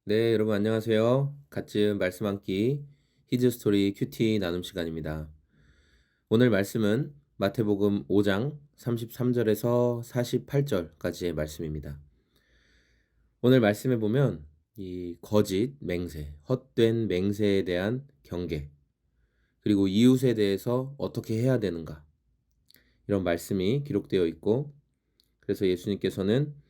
네, 여러분 안녕하세요. 갓지은 말씀 한 끼 히즈스토리 큐티 나눔 시간입니다. 오늘 말씀은 마태복음 5장 33절에서 48절까지의 말씀입니다. 오늘 말씀에 보면 이 거짓, 맹세, 헛된 맹세에 대한 경계, 그리고 이웃에 대해서 어떻게 해야 되는가, 이런 말씀이 기록되어 있고, 그래서 예수님께서는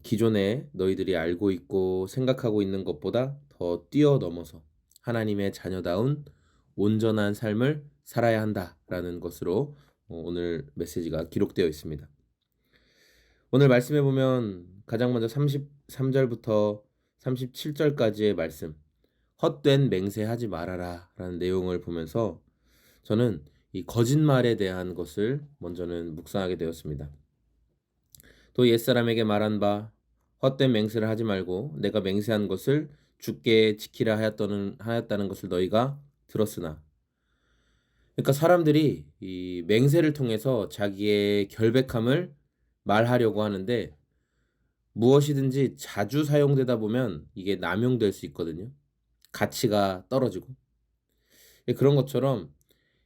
기존에 너희들이 알고 있고 생각하고 있는 것보다 더 뛰어넘어서 하나님의 자녀다운 온전한 삶을 살아야 한다라는 것으로 오늘 메시지가 기록되어 있습니다. 오늘 말씀해 보면 가장 먼저 33절부터 37절까지의 말씀, 헛된 맹세하지 말아라 라는 내용을 보면서 저는 이 거짓말에 대한 것을 먼저는 묵상하게 되었습니다. 또 옛사람에게 말한 바 헛된 맹세를 하지 말고 내가 맹세한 것을 주께 지키라 하였다는 것을 너희가 들었으나, 그러니까 사람들이 이 맹세를 통해서 자기의 결백함을 말하려고 하는데, 무엇이든지 자주 사용되다 보면 이게 남용될 수 있거든요. 가치가 떨어지고. 그런 것처럼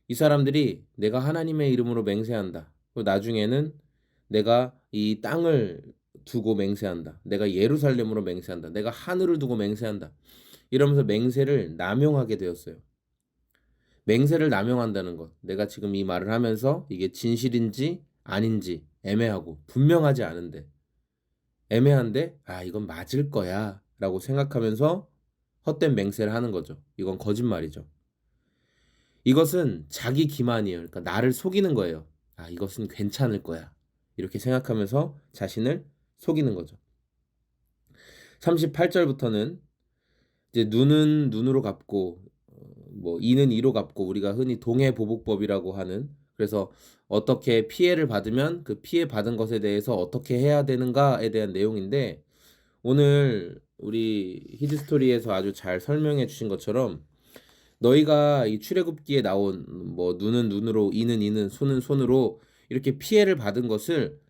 이 사람들이 내가 하나님의 이름으로 맹세한다, 그리고 나중에는 내가 이 땅을 두고 맹세한다, 내가 예루살렘으로 맹세한다, 내가 하늘을 두고 맹세한다, 이러면서 맹세를 남용하게 되었어요. 맹세를 남용한다는 것, 내가 지금 이 말을 하면서 이게 진실인지 아닌지 애매하고 분명하지 않은데, 애매한데 이건 맞을 거야 라고 생각하면서 헛된 맹세를 하는 거죠. 이건 거짓말이죠. 이것은 자기 기만이에요. 그러니까 나를 속이는 거예요. 이것은 괜찮을 거야, 이렇게 생각하면서 자신을 속이는 거죠. 38절부터는 이제 눈은 눈으로 갚고 이는 이로 갚고, 우리가 흔히 동해보복법이라고 하는, 그래서 어떻게 피해를 받으면 그 피해 받은 것에 대해서 어떻게 해야 되는가에 대한 내용인데, 오늘 우리 히드스토리에서 아주 잘 설명해 주신 것처럼 너희가 이 출애굽기에 나온 눈은 눈으로, 이는 이는, 손은 손으로 이렇게 피해를 받은 것을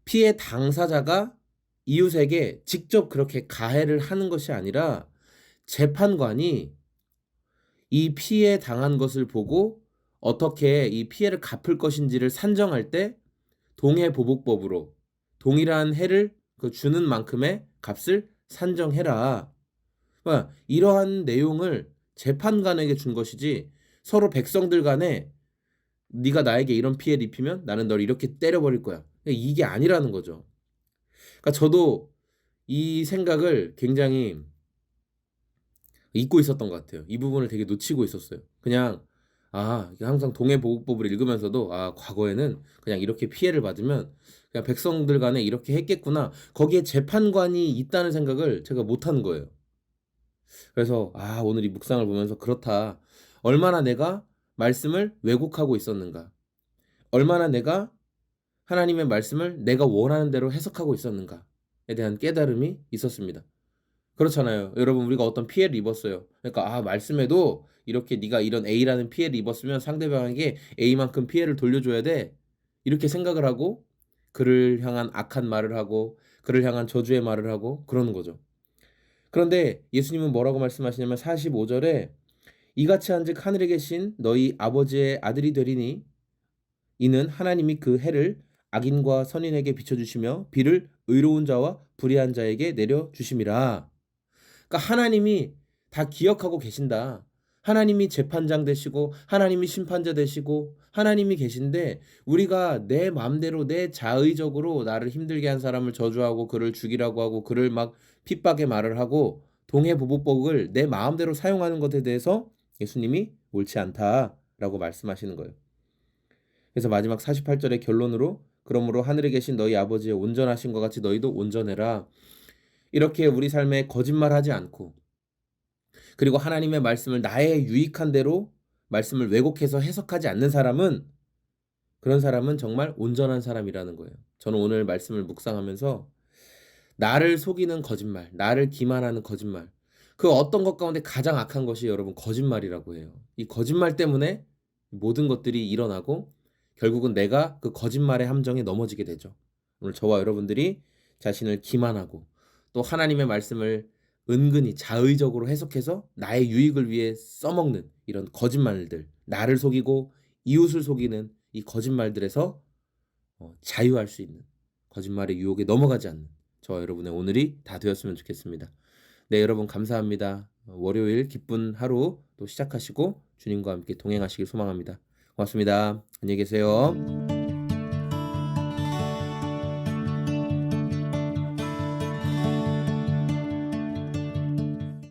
피해 당사자가 이웃에게 직접 그렇게 가해를 하는 것이 아니라 재판관이 이 피해 당한 것을 보고 어떻게 이 피해를 갚을 것인지를 산정할 때 동해보복법으로 동일한 해를 주는 만큼의 값을 산정해라. 이러한 내용을 재판관에게 준 것이지, 서로 백성들 간에 네가 나에게 이런 피해를 입히면 나는 널 이렇게 때려버릴 거야, 이게 아니라는 거죠. 그러니까 저도 이 생각을 굉장히 잊고 있었던 것 같아요. 이 부분을 되게 놓치고 있었어요. 그냥 항상 동해보복법을 읽으면서도 과거에는 그냥 이렇게 피해를 받으면 그냥 백성들 간에 이렇게 했겠구나, 거기에 재판관이 있다는 생각을 제가 못한 거예요. 그래서 오늘 이 묵상을 보면서 그렇다, 얼마나 내가 말씀을 왜곡하고 있었는가, 얼마나 내가 하나님의 말씀을 내가 원하는 대로 해석하고 있었는가에 대한 깨달음이 있었습니다. 그렇잖아요. 여러분, 우리가 어떤 피해를 입었어요. 그러니까 말씀에도 이렇게 네가 이런 A라는 피해를 입었으면 상대방에게 A만큼 피해를 돌려줘야 돼, 이렇게 생각을 하고 그를 향한 악한 말을 하고 그를 향한 저주의 말을 하고 그러는 거죠. 그런데 예수님은 뭐라고 말씀하시냐면 45절에 이같이 한즉 하늘에 계신 너희 아버지의 아들이 되리니 이는 하나님이 그 해를 악인과 선인에게 비춰주시며 비를 의로운 자와 불의한 자에게 내려주심이라. 그러니까 하나님이 다 기억하고 계신다. 하나님이 재판장 되시고 하나님이 심판자 되시고 하나님이 계신데, 우리가 내 마음대로 내 자의적으로 나를 힘들게 한 사람을 저주하고 그를 죽이라고 하고 그를 막 핍박의 말을 하고 동해보복법을 내 마음대로 사용하는 것에 대해서 예수님이 옳지 않다라고 말씀하시는 거예요. 그래서 마지막 48절의 결론으로 그러므로 하늘에 계신 너희 아버지의 온전하신 것 같이 너희도 온전해라. 이렇게 우리 삶에 거짓말하지 않고, 그리고 하나님의 말씀을 나의 유익한 대로 말씀을 왜곡해서 해석하지 않는 사람은, 그런 사람은 정말 온전한 사람이라는 거예요. 저는 오늘 말씀을 묵상하면서 나를 속이는 거짓말, 나를 기만하는 거짓말, 그 어떤 것 가운데 가장 악한 것이 여러분 거짓말이라고 해요. 이 거짓말 때문에 모든 것들이 일어나고 결국은 내가 그 거짓말의 함정에 넘어지게 되죠. 오늘 저와 여러분들이 자신을 기만하고 또 하나님의 말씀을 은근히 자의적으로 해석해서 나의 유익을 위해 써먹는 이런 거짓말들, 나를 속이고 이웃을 속이는 이 거짓말들에서 자유할 수 있는, 거짓말의 유혹에 넘어가지 않는 저와 여러분의 오늘이 다 되었으면 좋겠습니다. 네, 여러분 감사합니다. 월요일 기쁜 하루 또 시작하시고 주님과 함께 동행하시길 소망합니다. 고맙습니다. 안녕히 계세요.